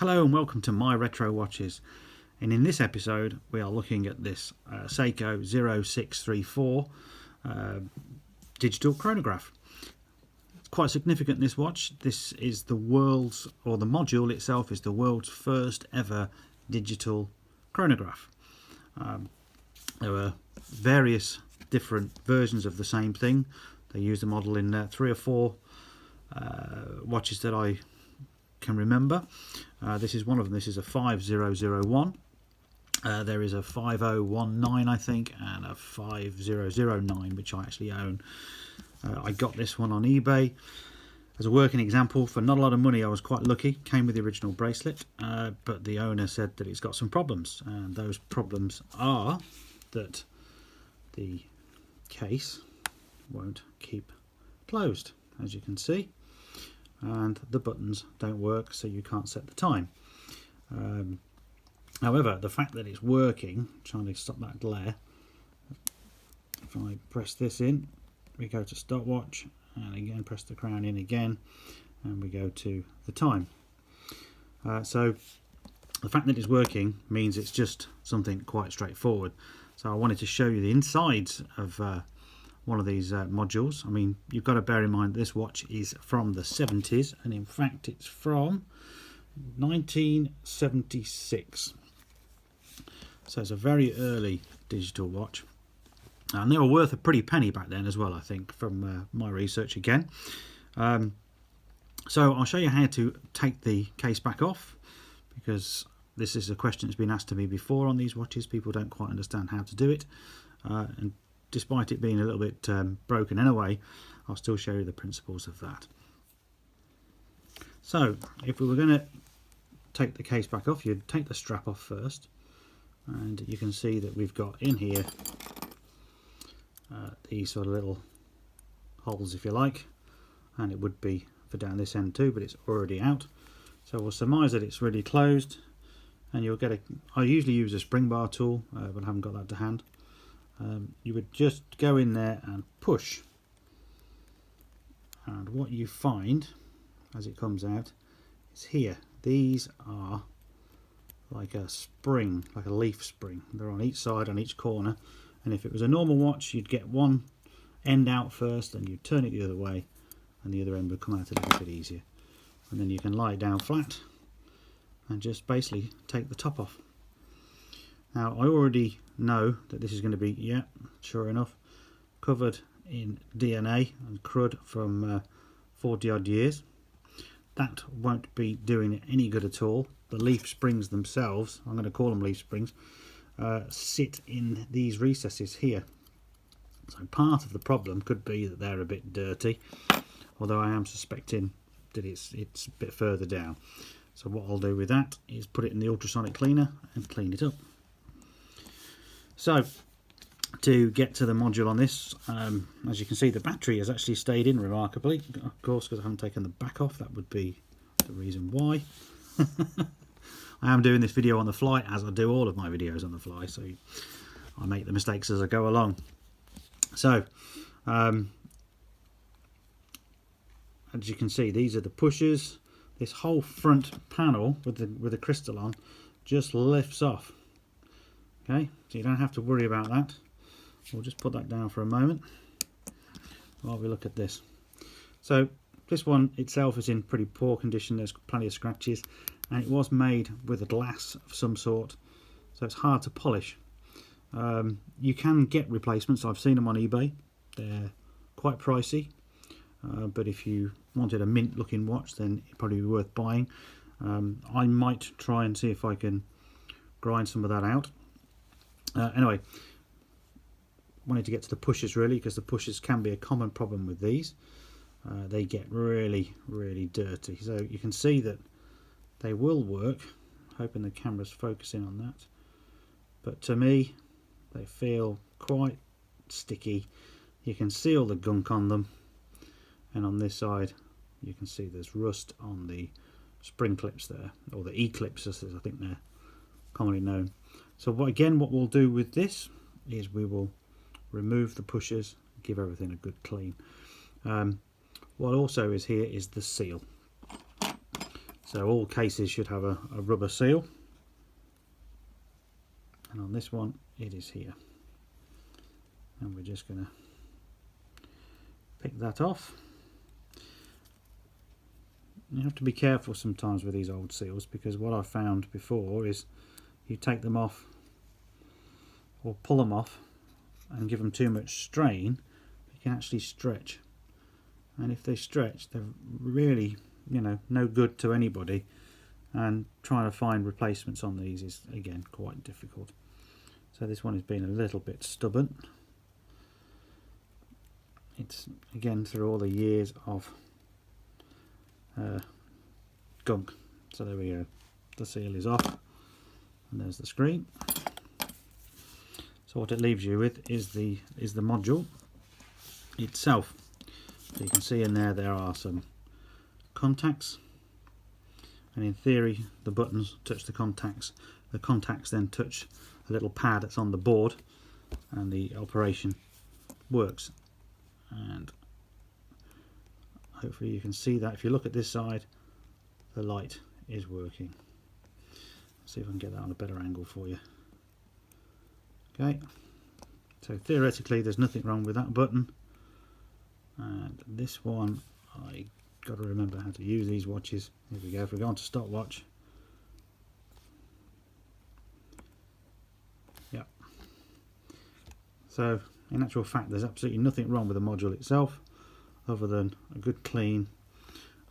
Hello and welcome to My Retro Watches, and in this episode we are looking at this Seiko 0634 digital chronograph. It's quite significant, this watch. This is the world's, or the module itself is the world's first ever digital chronograph. There were various different versions of the same thing. They used the model in 3 or 4 watches that I can remember. This is one of them. This is a 5001. There is a 5019, I think, and a 5009, which I actually own. I got this one on eBay as a working example for not a lot of money. I was quite lucky. Came with the original bracelet, but the owner said that it's got some problems, and those problems are that the case won't keep closed, as you can see, and the buttons don't work, so you can't set the time. However, the fact that it's working, trying to stop that glare, if I press this in, we go to stopwatch, and again press the crown in again, and we go to the time. So the fact that it's working means it's just something quite straightforward. So I wanted to show you the insides of one of these modules. I mean, you've got to bear in mind this watch is from the 70s, and in fact it's from 1976. So it's a very early digital watch, and they were worth a pretty penny back then as well, I think, from my research again. So I'll show you how to take the case back off, because this is a question that's been asked to me before on these watches. People don't quite understand how to do it, and despite it being a little bit broken anyway, I'll still show you the principles of that. So if we were going to take the case back off, you'd take the strap off first, and you can see that we've got in here these sort of little holes, if you like, and it would be for down this end too, but it's already out. So we'll surmise that it's really closed, and you'll get I usually use a spring bar tool, but I haven't got that to hand. You would just go in there and push, and what you find as it comes out is here, these are like a spring, like a leaf spring. They're on each side, on each corner, and if it was a normal watch, you'd get one end out first, and you'd turn it the other way, and the other end would come out a little bit easier, and then you can lie it down flat and just basically take the top off. Now I already know that this is going to be, yeah, sure enough, covered in DNA and crud from 40 odd years. That won't be doing it any good at all. The leaf springs themselves, I'm going to call them leaf springs, sit in these recesses here. So part of the problem could be that they're a bit dirty, although I am suspecting that it's a bit further down. So what I'll do with that is put it in the ultrasonic cleaner and clean it up. So to get to the module on this, as you can see, the battery has actually stayed in remarkably, of course, because I haven't taken the back off. That would be the reason why. I am doing this video on the fly, as I do all of my videos on the fly, so I make the mistakes as I go along. So as you can see, these are the pushers. This whole front panel with the crystal on just lifts off. Okay, so you don't have to worry about that. We'll just put that down for a moment while we look at this. So this one itself is in pretty poor condition. There's plenty of scratches, and it was made with a glass of some sort, so it's hard to polish. You can get replacements. I've seen them on eBay. They're quite pricey, but if you wanted a mint looking watch, then it'd probably be worth buying. I might try and see if I can grind some of that out. Anyway, wanted to get to the pushers really, because the pushers can be a common problem with these. They get really dirty, so you can see that they will work. Hoping the camera's focusing on that, but to me they feel quite sticky. You can see all the gunk on them, and on this side you can see there's rust on the spring clips there, or the E-clips as I think they're commonly known. So what we'll do with this is we will remove the pushers, give everything a good clean. What also is here is the seal. So all cases should have a rubber seal, and on this one it is here, and we're just going to pick that off. You have to be careful sometimes with these old seals, because what I've found before is you take them off or pull them off and give them too much strain, they can actually stretch, and if they stretch they're really, you know, no good to anybody, and trying to find replacements on these is again quite difficult. So this one has been a little bit stubborn. It's again through all the years of gunk. So there we go, the seal is off, and there's the screen. So what it leaves you with is the module itself. So you can see in there are some contacts, and in theory the buttons touch the contacts then touch a little pad that's on the board, and the operation works. And hopefully you can see that if you look at this side, the light is working. Let's see if I can get that on a better angle for you. Okay, so theoretically there's nothing wrong with that button, and this one, I got to remember how to use these watches. Here we go. If we go on to stopwatch, yeah. So in actual fact there's absolutely nothing wrong with the module itself, other than a good clean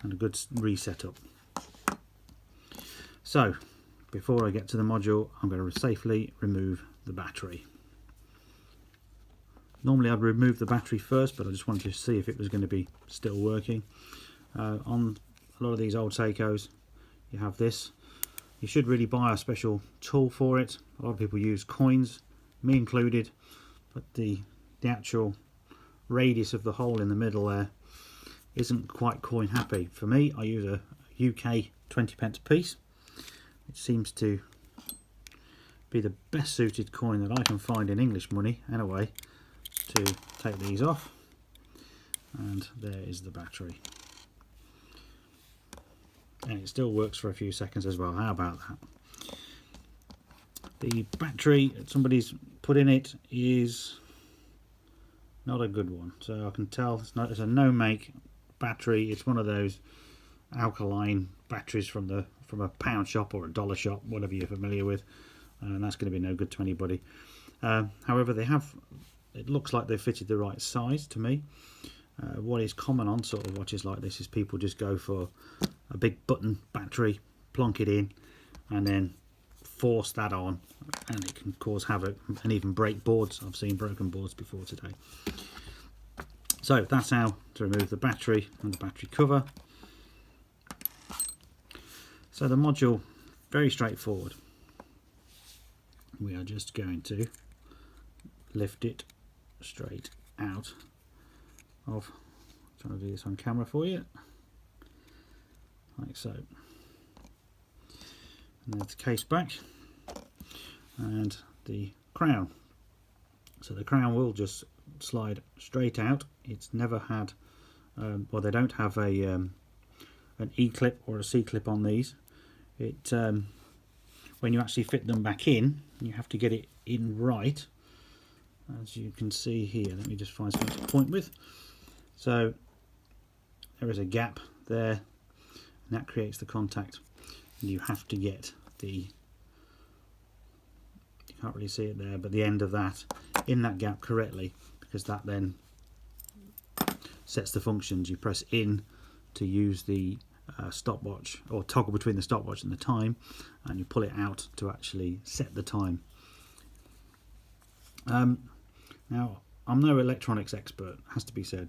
and a good reset up. So before I get to the module, I'm going to safely remove the battery. Normally I'd remove the battery first, but I just wanted to see if it was going to be still working. On a lot of these old Seikos you have this. You should really buy a special tool for it. A lot of people use coins, me included, but the actual radius of the hole in the middle there isn't quite coin happy. For me, I use a UK 20p piece. It seems to be the best suited coin that I can find in English money anyway to take these off, and there is the battery, and it still works for a few seconds as well. How about that? The battery somebody's put in it is not a good one, so I can tell it's a no make battery. It's one of those alkaline batteries from a pound shop or a dollar shop, whatever you're familiar with, and that's going to be no good to anybody. However, it looks like they've fitted the right size to me. What is common on sort of watches like this is people just go for a big button battery, plonk it in, and then force that on, and it can cause havoc and even break boards. I've seen broken boards before today. So that's how to remove the battery and the battery cover. So the module, very straightforward. We are just going to lift it straight out of, I'm trying to do this on camera for you, like so. And there's the case back and the crown. So the crown will just slide straight out. It's never had, well, they don't have an E-clip or a C-clip on these. When you actually fit them back in, you have to get it in right, as you can see here. Let me just find something to point with. So there is a gap there, and that creates the contact, and you have to get you can't really see it there, but the end of that in that gap correctly, because that then sets the functions. You press in to use the stopwatch, or toggle between the stopwatch and the time, and you pull it out to actually set the time. Now, I'm no electronics expert, has to be said,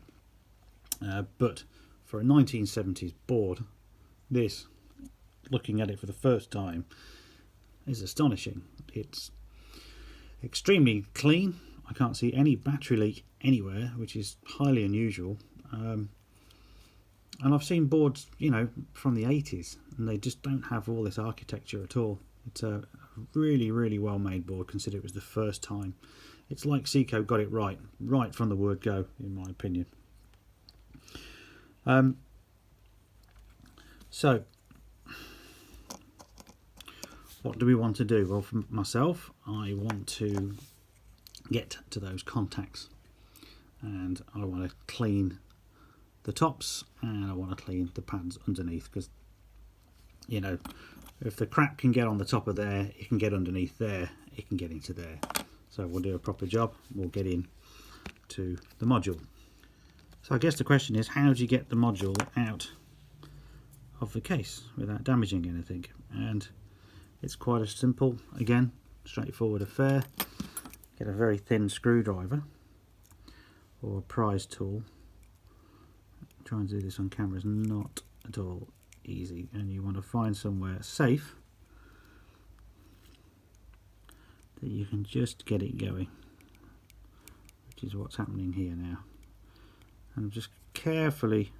but for a 1970s board, this, looking at it for the first time, is astonishing. It's extremely clean. I can't see any battery leak anywhere, which is highly unusual. And I've seen boards, you know, from the 80s, and they just don't have all this architecture at all. It's a really, really well made board, considering it was the first time. It's like Seiko got it right from the word go, in my opinion. So what do we want to do? Well, for myself, I want to get to those contacts, and I want to clean the tops, and I want to clean the pads underneath, because, you know, if the crap can get on the top of there, it can get underneath there, it can get into there. So we'll do a proper job, we'll get in to the module. So I guess the question is, how do you get the module out of the case without damaging anything? And it's quite a simple, again, straightforward affair. Get a very thin screwdriver or a prise tool. Trying to do this on camera is not at all easy, and you want to find somewhere safe that you can just get it going, which is what's happening here now. And just carefully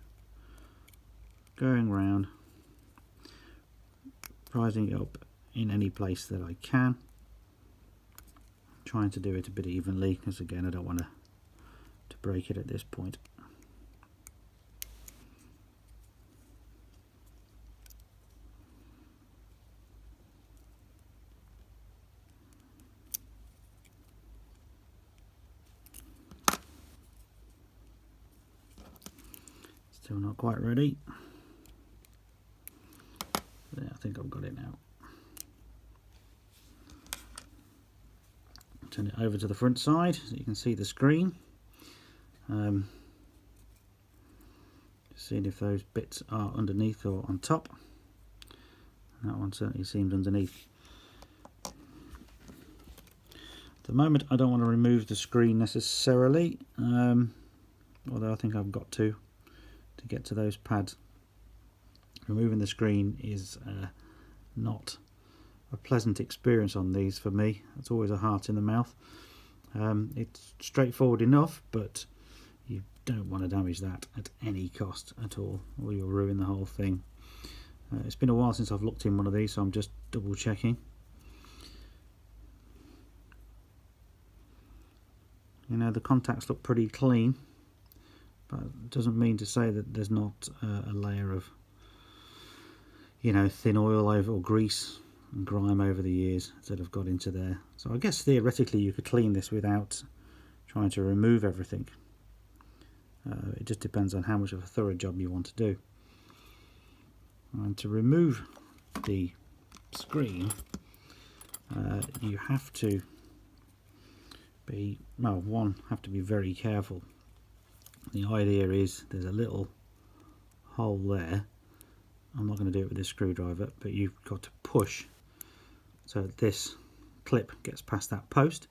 going round, prising it up in any place that I can, trying to do it a bit evenly, because again I don't want to break it at this point. Still not quite ready. Yeah, I think I've got it now. Turn it over to the front side so you can see the screen. Seeing if those bits are underneath or on top. That one certainly seems underneath. At the moment I don't want to remove the screen necessarily, although I think I've got to get to those pads. Removing the screen is not a pleasant experience on these for me. It's always a heart in the mouth. It's straightforward enough, but you don't want to damage that at any cost at all, or you'll ruin the whole thing. It's been a while since I've looked in one of these, so I'm just double checking. You know, the contacts look pretty clean, but it doesn't mean to say that there's not a layer of, you know, thin oil over, or grease and grime over the years that have got into there. So I guess theoretically you could clean this without trying to remove everything. It just depends on how much of a thorough job you want to do. And to remove the screen, you have to be, well, have to be very careful. The idea is there's a little hole there. I'm not going to do it with this screwdriver, but you've got to push so this clip gets past that post,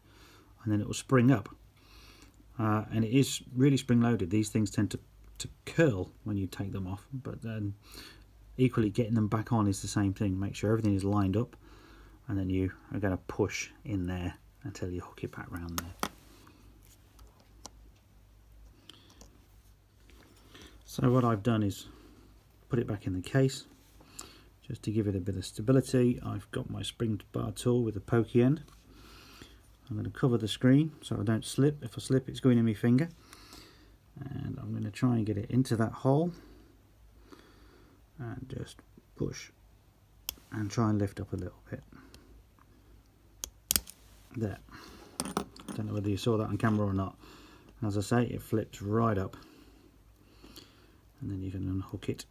and then it will spring up. And it is really spring loaded. These things tend to curl when you take them off, but then equally getting them back on is the same thing. Make sure everything is lined up, and then you are going to push in there until you hook it back round there. So what I've done is put it back in the case just to give it a bit of stability. I've got my spring bar tool with a pokey end. I'm going to cover the screen so I don't slip. If I slip, it's going in my finger. And I'm going to try and get it into that hole and just push and try and lift up a little bit. There. Don't know whether you saw that on camera or not. As I say, it flips right up, and then you can unhook it.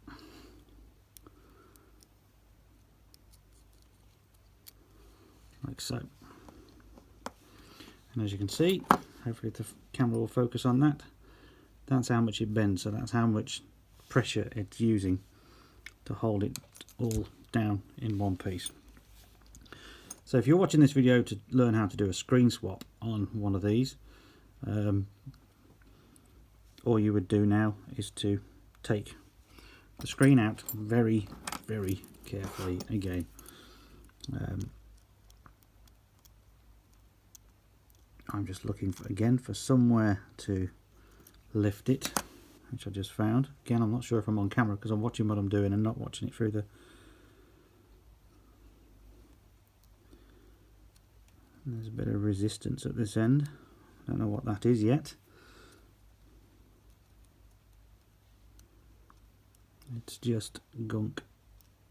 Like so. And as you can see, hopefully the camera will focus on that. That's how much it bends, so that's how much pressure it's using to hold it all down in one piece. So if you're watching this video to learn how to do a screen swap on one of these, all you would do now is to take the screen out very, very carefully again. I'm just looking for somewhere to lift it, which I just found. Again, I'm not sure if I'm on camera because I'm watching what I'm doing and not watching it through the... There's a bit of resistance at this end. Don't know what that is yet. It's just gunk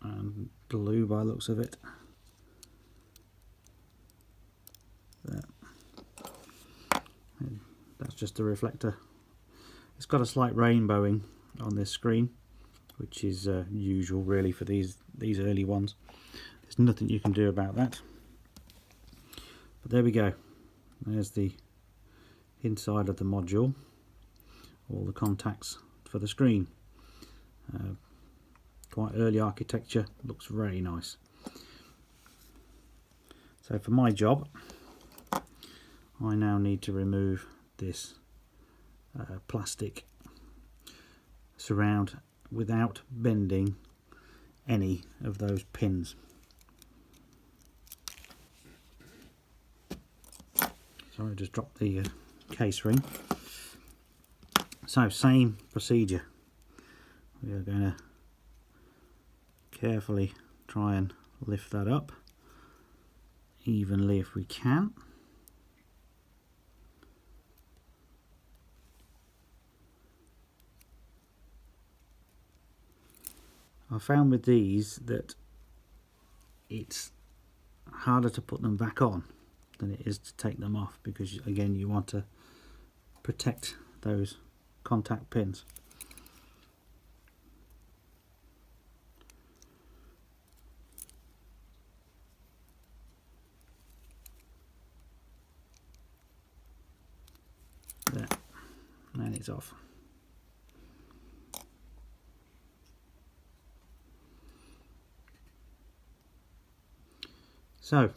and glue by the looks of it. just the reflector. It's got a slight rainbowing on this screen, which is usual really for these early ones. There's nothing you can do about that. But there we go. There's the inside of the module, all the contacts for the screen. Quite early architecture, looks very nice. So for my job, I now need to remove this plastic surround without bending any of those pins. Sorry, I just dropped the case ring. So same procedure. We are going to carefully try and lift that up evenly if we can. I found with these that it's harder to put them back on than it is to take them off, because again you want to protect those contact pins. There, and it's off. So,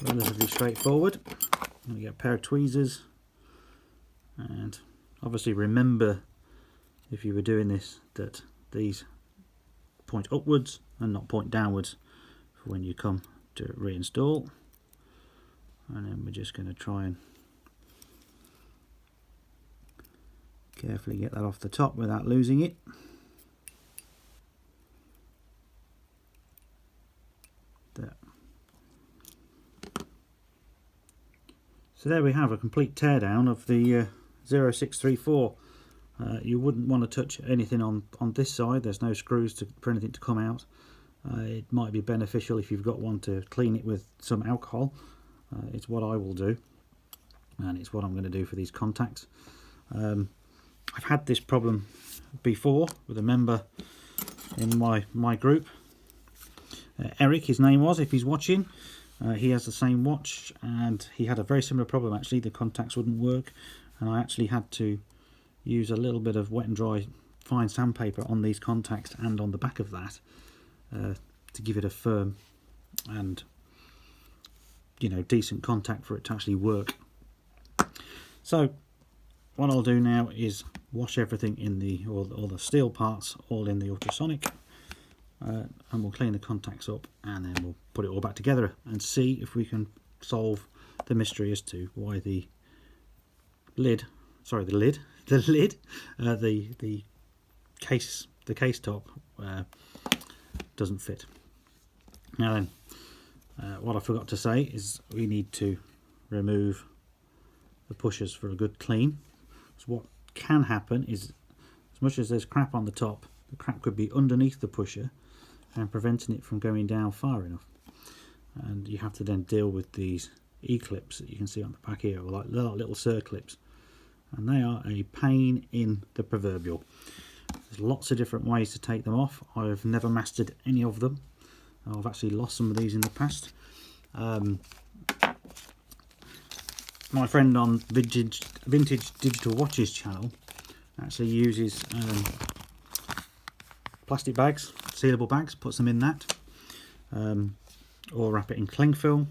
relatively straightforward. We get a pair of tweezers, and obviously remember, if you were doing this, that these point upwards and not point downwards for when you come to reinstall. And then we're just going to try and carefully get that off the top without losing it. There. So there we have a complete teardown of the 0634. You wouldn't want to touch anything on this side. There's no screws for anything to come out. It might be beneficial if you've got one to clean it with some alcohol. It's what I will do, and it's what I'm going to do for these contacts. I've had this problem before with a member in my group. Eric, his name was, if he's watching. He has the same watch, and he had a very similar problem actually. The contacts wouldn't work, and I actually had to use a little bit of wet and dry fine sandpaper on these contacts and on the back of that to give it a firm and decent contact for it to actually work. So what I'll do now is wash everything in all the steel parts all in the ultrasonic, and we'll clean the contacts up, and then we'll put it all back together and see if we can solve the mystery as to why the case top doesn't fit. Now then, what I forgot to say is we need to remove the pushers for a good clean. So what can happen is, as much as there's crap on the top, the crap could be underneath the pusher and preventing it from going down far enough. And you have to then deal with these E-clips that you can see on the back here, or like little circlips, and they are a pain in the proverbial. There's lots of different ways to take them off. I've never mastered any of them. I've actually lost some of these in the past. My friend on Vintage Digital Watches channel actually uses plastic bags, sealable bags, puts them in that, or wrap it in cling film.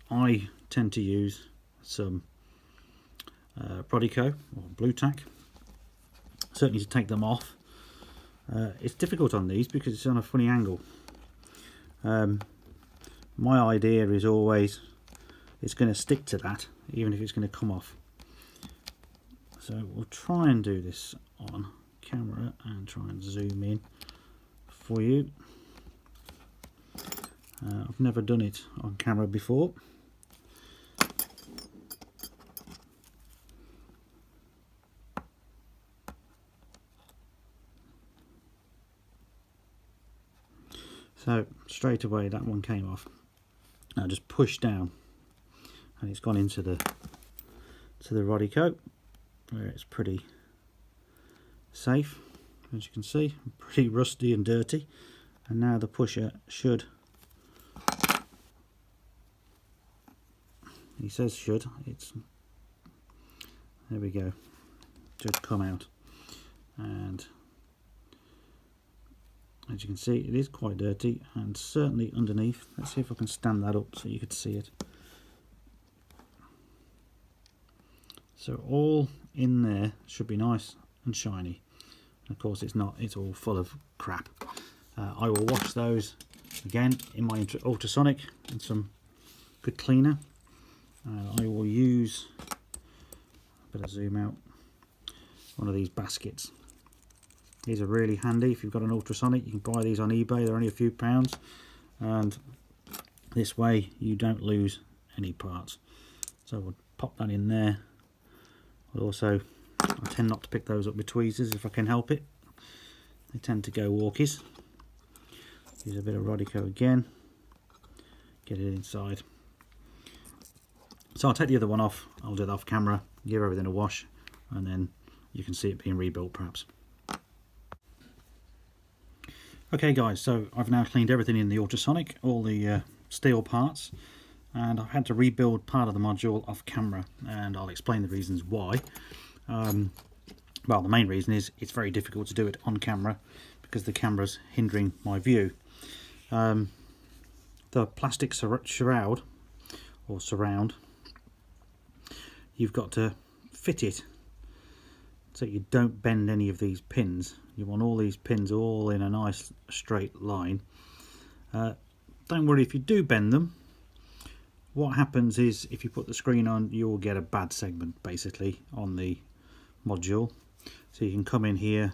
I tend to use some Prodico or Blue Tack, certainly to take them off. It's difficult on these because it's on a funny angle. My idea is always it's going to stick to that, even if it's going to come off. So we'll try and do this on camera and try and zoom in for you. I've never done it on camera before. So straight away that one came off. Now just push down, and it's gone into the roddy coat where it's pretty safe, as you can see, pretty rusty and dirty. And now the pusher should, he says should, it's, there we go, should come out. And as you can see, it is quite dirty, and certainly underneath. Let's see if I can stand that up so you could see it. So all in there should be nice and shiny. Of course it's not, it's all full of crap. I will wash those again in my ultrasonic and some good cleaner. I will use, a bit of zoom out, one of these baskets. These are really handy if you've got an ultrasonic. You can buy these on eBay, they're only a few pounds, and this way you don't lose any parts. So we'll pop that in there. But also, I tend not to pick those up with tweezers if I can help it. They tend to go walkies. Use a bit of Rodico again. Get it inside. So I'll take the other one off. I'll do that off camera, give everything a wash, and then you can see it being rebuilt perhaps. Okay guys, so I've now cleaned everything in the ultrasonic, all the steel parts, and I've had to rebuild part of the module off camera, and I'll explain the reasons why. Well, the main reason is it's very difficult to do it on camera because the camera's hindering my view. The plastic shroud or surround, you've got to fit it so you don't bend any of these pins. You want all these pins all in a nice straight line. Don't worry if you do bend them. What happens is if you put the screen on, you'll get a bad segment basically on the module. So you can come in here,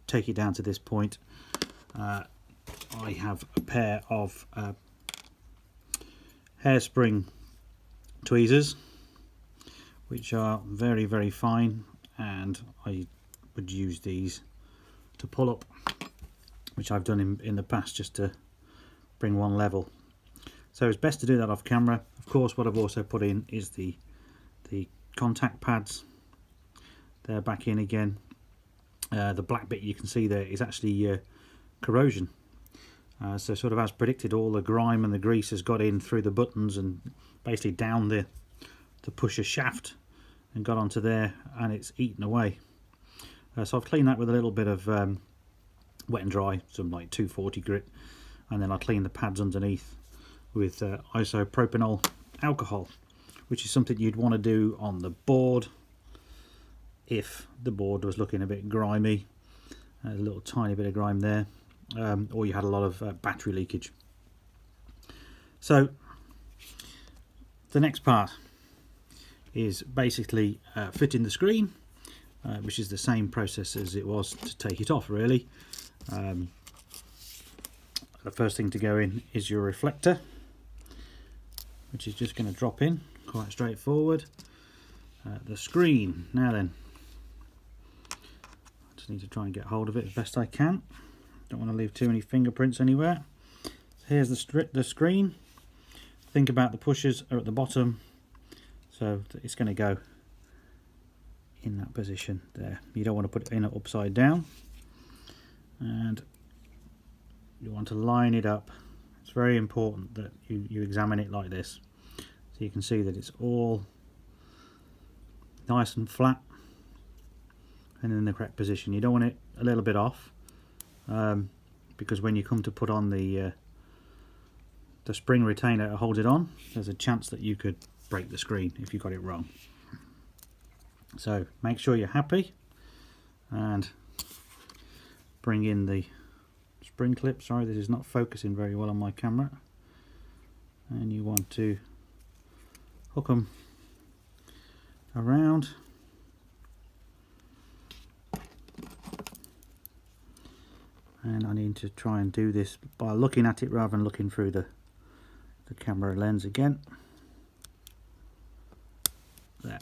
take it down to this point. I have a pair of hairspring tweezers which are very, very fine, and I would use these to pull up, which I've done in the past just to bring one level. So it's best to do that off camera. Of course, what I've also put in is the contact pads. They're back in again. The black bit you can see there is actually corrosion. So sort of as predicted, all the grime and the grease has got in through the buttons and basically down the pusher shaft and got onto there, and it's eaten away. So I've cleaned that with a little bit of wet and dry, some like 240 grit, and then I clean the pads underneath with isopropanol alcohol, which is something you'd want to do on the board if the board was looking a bit grimy. A little tiny bit of grime there, or you had a lot of battery leakage. So the next part is basically fitting the screen, which is the same process as it was to take it off really. The first thing to go in is your reflector, which is just going to drop in, quite straightforward. The screen, now then, I just need to try and get hold of it as best I can. Don't want to leave too many fingerprints anywhere. So here's the screen. Think about the pushers are at the bottom, so it's going to go in that position there. You don't want to put it in upside down, and you want to line it up. It's very important that you examine it like this, so you can see that it's all nice and flat and in the correct position. You don't want it a little bit off, because when you come to put on the spring retainer that holds it on, there's a chance that you could break the screen if you got it wrong. So make sure you're happy and bring in the spring clip. Sorry, this is not focusing very well on my camera. And you want to hook them around. And I need to try and do this by looking at it rather than looking through the camera lens again. There.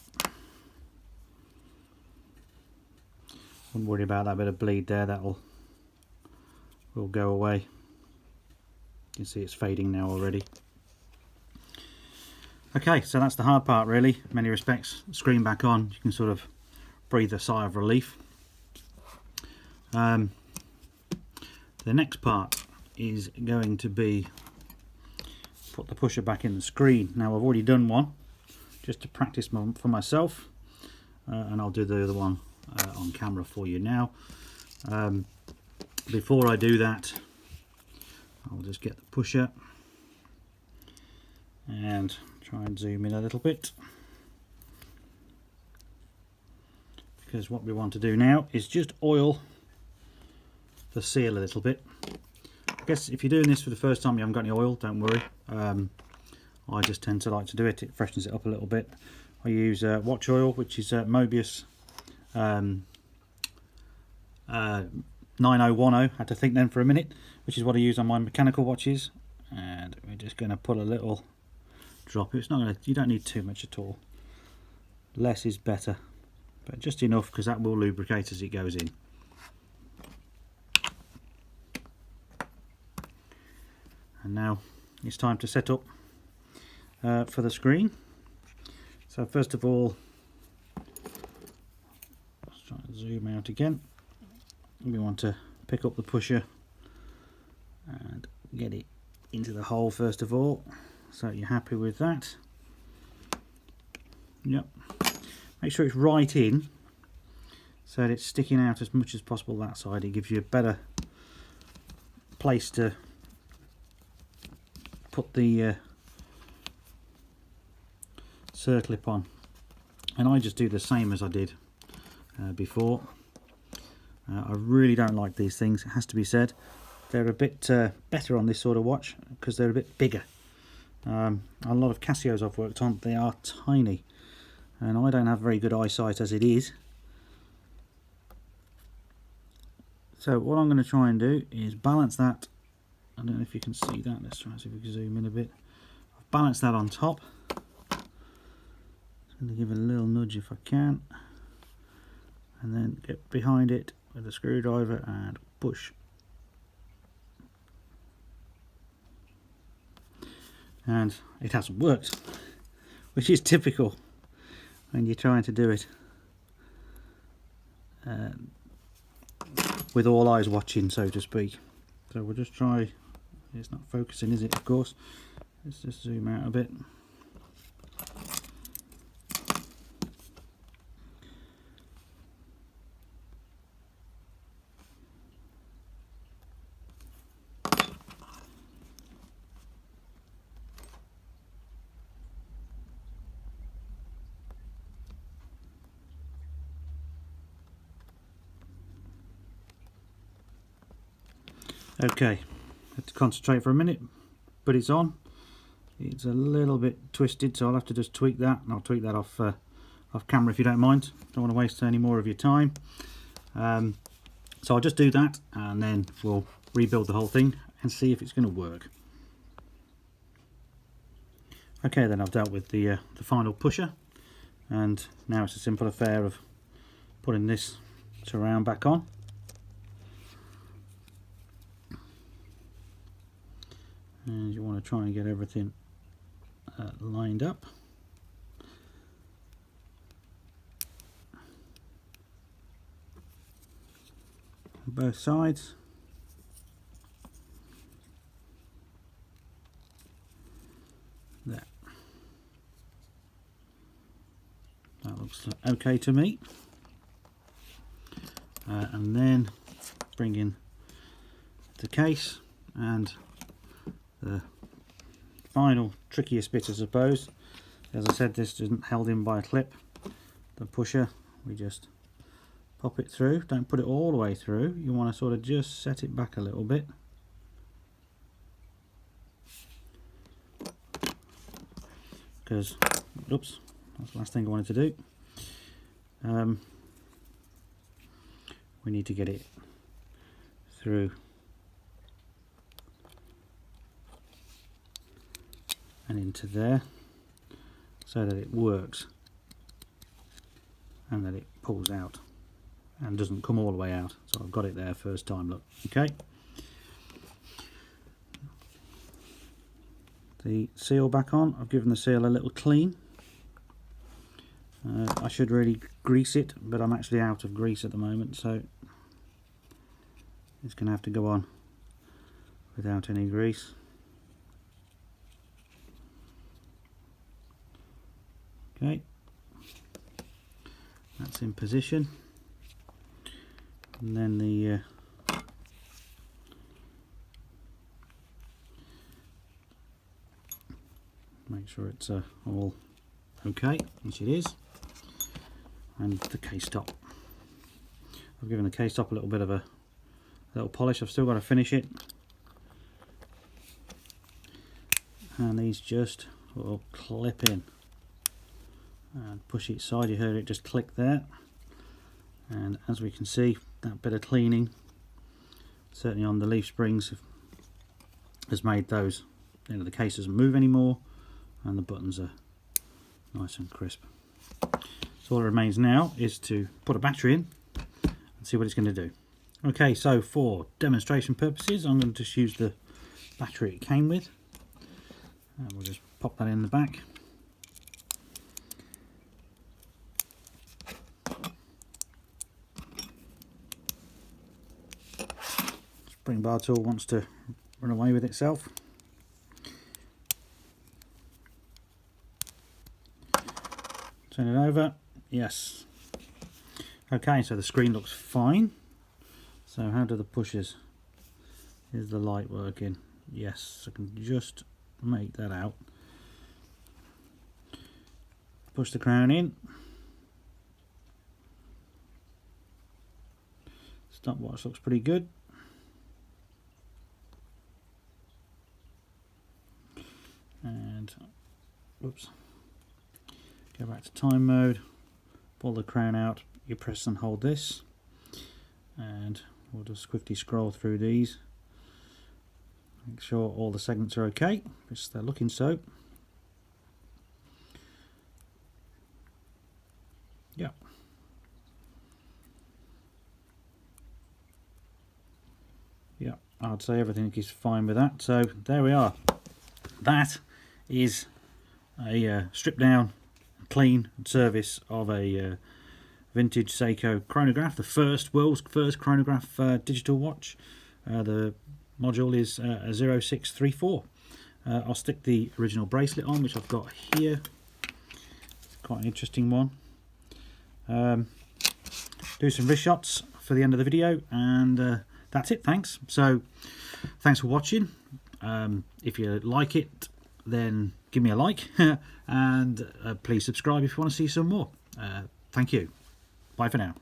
Wouldn't worry about that bit of bleed there, will go away. You can see it's fading now already. Okay, so that's the hard part really, in many respects. Screen back on, you can sort of breathe a sigh of relief. The next part is going to be put the pusher back in the screen. Now I've already done one just to practice for myself, and I'll do the other one on camera for you now. Before I do that, I'll just get the pusher and try and zoom in a little bit, because what we want to do now is just oil the seal a little bit. I guess if you're doing this for the first time, you haven't got any oil, don't worry. I just tend to like to do it, it freshens it up a little bit. I use watch oil, which is Mobius 9010. Had to think then for a minute, which is what I use on my mechanical watches. And we're just going to put a little drop. It's not going to, you don't need too much at all. Less is better, but just enough, because that will lubricate as it goes in. And now it's time to set up for the screen. So first of all, let's try and zoom out again. We want to pick up the pusher and get it into the hole first of all. So you're happy with that? Yep. Make sure it's right in, so that it's sticking out as much as possible that side. It gives you a better place to put the circlip on. And I just do the same as I did before. I really don't like these things, it has to be said. They're a bit better on this sort of watch because they're a bit bigger. A lot of Casios I've worked on, they are tiny, and I don't have very good eyesight as it is. So what I'm going to try and do is balance that. I don't know if you can see that. Let's try and see if we can zoom in a bit. I've balanced that on top. I'm going to give it a little nudge if I can, and then get behind it with a screwdriver and push. And it hasn't worked, which is typical when you're trying to do it with all eyes watching, so to speak. So we'll just try. It's not focusing, is it? Of course. Let's just zoom out a bit. Okay, have to concentrate for a minute, but it's on. It's a little bit twisted, so I'll have to just tweak that, and I'll tweak that off camera if you don't mind. Don't want to waste any more of your time. So I'll just do that, and then we'll rebuild the whole thing and see if it's going to work. Okay, then I've dealt with the final pusher, and now it's a simple affair of putting this surround back on. And you want to try and get everything lined up. Both sides. There. That looks okay to me. And then bring in the case, and the final trickiest bit, I suppose. As I said, this isn't held in by a clip. The pusher, we just pop it through. Don't put it all the way through. You want to sort of just set it back a little bit. Because, oops, that's the last thing I wanted to do. We need to get it through and into there, so that it works and that it pulls out and doesn't come all the way out. So I've got it there first time, look. Okay, the seal back on. I've given the seal a little clean. I should really grease it, but I'm actually out of grease at the moment, so it's going to have to go on without any grease. Okay, that's in position, and then the make sure it's all okay, which it is, and the case top. I've given the case top a little bit of a little polish. I've still got to finish it, and these just will clip in and push each side. You heard it just click there, and as we can see, that bit of cleaning certainly on the leaf springs has made those, the case doesn't move anymore, and the buttons are nice and crisp. So all that remains now is to put a battery in and see what it's going to do. Okay, so for demonstration purposes, I'm going to just use the battery it came with, and we'll just pop that in the back. Spring bar tool wants to run away with itself. Turn it over. Yes. Okay, so the screen looks fine. So how do the pushers? Is the light working? Yes, I can just make that out. Push the crown in. Stopwatch looks pretty good. And whoops. Go back to time mode, pull the crown out, you press and hold this, and we'll just quickly scroll through these. Make sure all the segments are okay, which they're looking so. Yeah. Yeah, I'd say everything is fine with that. So there we are. That is a stripped down, clean service of a vintage Seiko chronograph, the world's first chronograph digital watch. The module is a 0634. I'll stick the original bracelet on, which I've got here. It's quite an interesting one. Do some wrist shots for the end of the video, and that's it. Thanks. So thanks for watching. If you like it, then give me a like, and please subscribe if you want to see some more. Thank you. Bye for now.